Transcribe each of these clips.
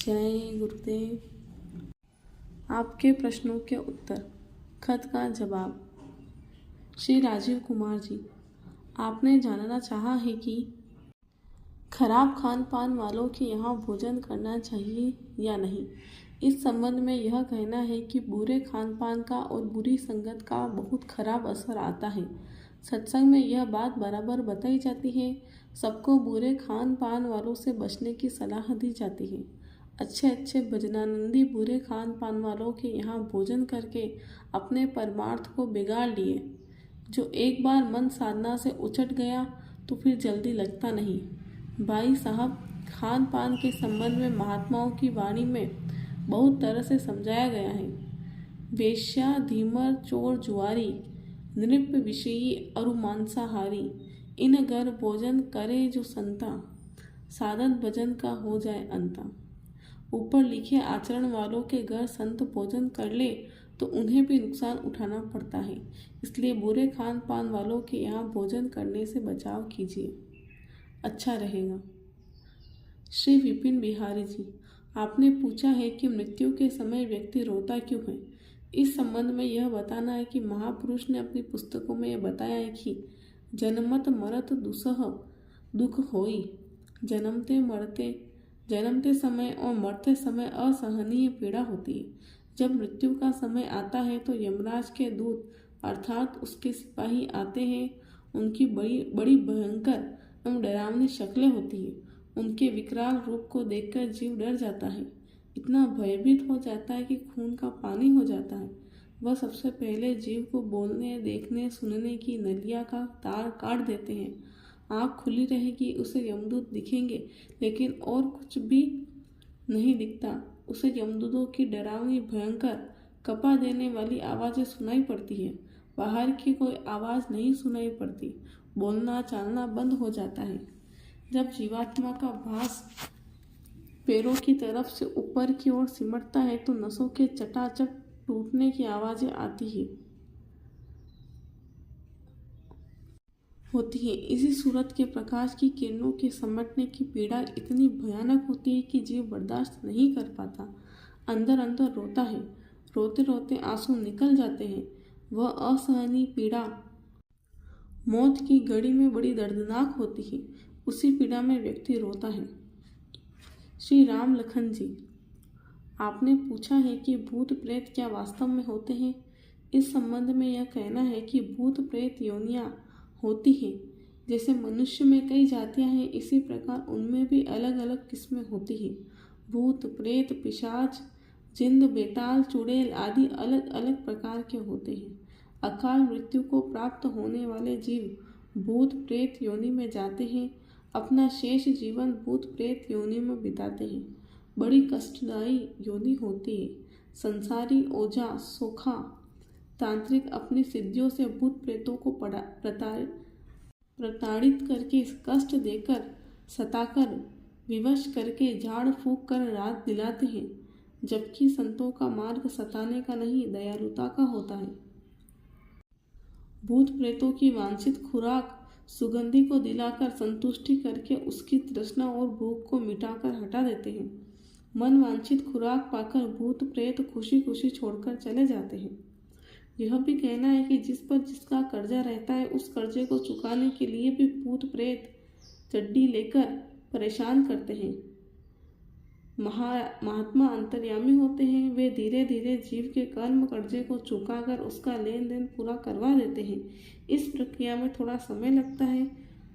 जय गुरुदेव। आपके प्रश्नों के उत्तर। खत का जवाब। श्री राजीव कुमार जी, आपने जानना चाहा है कि खराब खान पान वालों के यहाँ भोजन करना चाहिए या नहीं। इस संबंध में यह कहना है कि बुरे खान पान का और बुरी संगत का बहुत खराब असर आता है। सत्संग में यह बात बराबर बताई जाती है। सबको बुरे खान पान वालों से बचने की सलाह दी जाती है। अच्छे अच्छे भजनानंदी बुरे खान पान वालों के यहाँ भोजन करके अपने परमार्थ को बिगाड़ लिए। जो एक बार मन साधना से उचट गया तो फिर जल्दी लगता नहीं। भाई साहब, खान पान के संबंध में महात्माओं की वाणी में बहुत तरह से समझाया गया है। वेश्या, धीमर, चोर, जुआरी, नृप, विषयी और मांसाहारी, इन घर भोजन करे जो संता, साधन भजन का हो जाए अंता। ऊपर लिखे आचरण वालों के घर संत भोजन कर ले तो उन्हें भी नुकसान उठाना पड़ता है। इसलिए बुरे खान पान वालों के यहाँ भोजन करने से बचाव कीजिए, अच्छा रहेगा। श्री विपिन बिहारी जी, आपने पूछा है कि मृत्यु के समय व्यक्ति रोता क्यों है। इस संबंध में यह बताना है कि महापुरुष ने अपनी पुस्तकों में यह बताया है कि जन्मत मरत दुसह दुख होई। जन्मते समय और मरते समय असहनीय पीड़ा होती है। जब मृत्यु का समय आता है तो यमराज के दूत अर्थात उसके सिपाही आते हैं। उनकी बड़ी बड़ी भयंकर एवं डरावनी शक्लें होती है। उनके विकराल रूप को देखकर जीव डर जाता है, इतना भयभीत हो जाता है कि खून का पानी हो जाता है। वह सबसे पहले जीव को बोलने, देखने, सुनने की नलिया का तार काट देते हैं। आँख खुली रहेगी, उसे यमदूत दिखेंगे, लेकिन और कुछ भी नहीं दिखता। उसे यमदूतों की डरावनी, भयंकर, कपा देने वाली आवाज़ें सुनाई पड़ती है। बाहर की कोई आवाज़ नहीं सुनाई पड़ती। बोलना चालना बंद हो जाता है। जब जीवात्मा का भास पैरों की तरफ से ऊपर की ओर सिमटता है तो नसों के चटाचट टूटने की आवाज़ें होती है। इसी सूरत के प्रकाश की किरणों के समटने की पीड़ा इतनी भयानक होती है कि जीव बर्दाश्त नहीं कर पाता। अंदर अंदर रोता है। रोते रोते आंसू निकल जाते हैं। वह असहनीय पीड़ा मौत की घड़ी में बड़ी दर्दनाक होती है। उसी पीड़ा में व्यक्ति रोता है। श्री राम लखन जी, आपने पूछा है कि भूत प्रेत क्या वास्तव में होते हैं। इस संबंध में यह कहना है कि भूत प्रेत योनियां होती हैं। जैसे मनुष्य में कई जातियां हैं, इसी प्रकार उनमें भी अलग अलग किस्में होती हैं। भूत, प्रेत, पिशाच, जिंद, बेताल, चुड़ैल आदि अलग अलग प्रकार के होते हैं। अकाल मृत्यु को प्राप्त होने वाले जीव भूत प्रेत योनि में जाते हैं। अपना शेष जीवन भूत प्रेत योनि में बिताते हैं। बड़ी कष्टदायी योनि होती है। संसारी, ओझा, सोखा, तांत्रिक अपनी सिद्धियों से भूत प्रेतों को प्रताड़ित करके, कष्ट देकर, सताकर, विवश करके, झाड़ फूंक कर रात दिलाते हैं। जबकि संतों का मार्ग सताने का नहीं, दयालुता का होता है। भूत प्रेतों की वांछित खुराक सुगंधी को दिलाकर संतुष्टि करके उसकी तृष्णा और भूख को मिटाकर हटा देते हैं। मन वांछित खुराक पाकर भूत प्रेत खुशी खुशी छोड़कर चले जाते हैं। यह भी कहना है कि जिस पर जिसका कर्जा रहता है, उस कर्जे को चुकाने के लिए भी भूत प्रेत चड्डी लेकर परेशान करते हैं। महात्मा अंतर्यामी होते हैं। वे धीरे धीरे जीव के कर्म कर्जे को चुकाकर उसका लेन देन पूरा करवा देते हैं। इस प्रक्रिया में थोड़ा समय लगता है।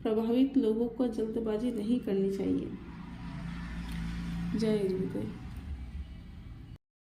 प्रभावित लोगों को जल्दबाजी नहीं करनी चाहिए। जय गुरुदेव।